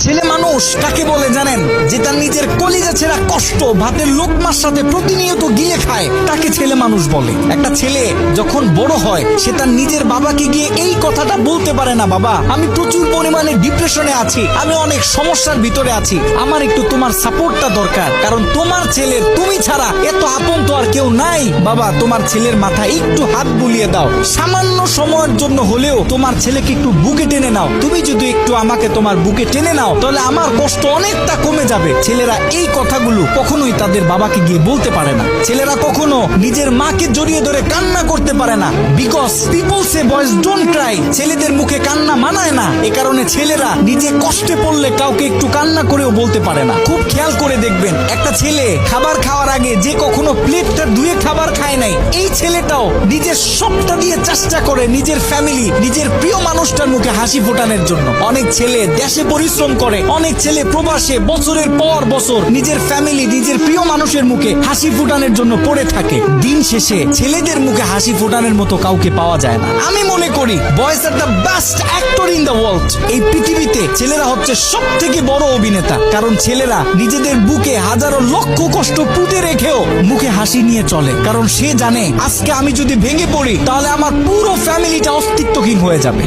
ছেলে মানুষ কাকে বলে জানেন? যে তার নিজের কলিজা ছেঁড়া কষ্ট ভাতের লোকমার সাথে প্রতিনিয়ত গিলে খায়, তাকে ছেলে মানুষ বলে। একটা ছেলে যখন বড় হয় সে তার নিজের বাবাকে গিয়ে এই কথাটা বলতে পারে না, বাবা আমি প্রচুর পরিমাণে ডিপ্রেশনে আছি, আমি অনেক সমস্যার ভিতরে আছি, আমার একটু তোমার সাপোর্টটা দরকার, কারণ তোমার ছেলের তুমি ছাড়া এত আপন তো আর কেউ নাই। বাবা তোমার ছেলের মাথায় একটু হাত বুলিয়ে দাও, সামান্য সময়ের জন্য হলেও তোমার ছেলেকে একটু বুকে টেনে নাও। তুমি যদি একটু আমাকে তোমার বুকে টেনে নাও তাহলে আমার কষ্ট অনেকটা কমে যাবে। ছেলেরা এই কথাগুলো কখনোই তাদের বাবাকে গিয়ে বলতে পারে না। ছেলেরা কখনো নিজের মাকে জড়িয়ে ধরে কান্না করতে পারে না, because people say boys don't Cry. ছেলেদের মুখে কান্না মানায় না, এ কারণে ছেলেরা নিজে কষ্টে পড়লে কাউকে একটু কান্না করেও বলতে পারে না। খুব খেয়াল করে দেখবেন, একটা ছেলে খাবার খাওয়ার আগে যে কখনো প্লেটটা ধুয়ে খাবার খায় নাই, এই ছেলেটাও নিজের সবটা দিয়ে চেষ্টা করে নিজের ফ্যামিলি, নিজের প্রিয় মানুষটার মুখে হাসি ফোটানোর জন্য। অনেক ছেলে দেশে পরিশ্রম করে, অনেক ছেলে প্রবাসে বছরের পর বছর নিজের ফ্যামিলি, নিজের প্রিয় মানুষের মুখে হাসি ফোটানোর জন্য পড়ে থাকে। দিন শেষে ছেলেদের মুখে হাসি ফোটানোর মতো কাউকে পাওয়া যায় না। আমি মনে করি boys are the best actor in the world. এই পৃথিবীতে ছেলেরা হচ্ছে সব থেকে বড় অভিনেতা, কারণ ছেলেরা নিজেদের বুকে হাজারো লক্ষ কষ্ট পুঁতে রেখেও মুখে হাসি নিয়ে চলে, কারণ সে জানে আজকে আমি যদি ভেঙে পড়ি তাহলে আমার পুরো ফ্যামিলিটা অস্তিত্বহীন হয়ে যাবে।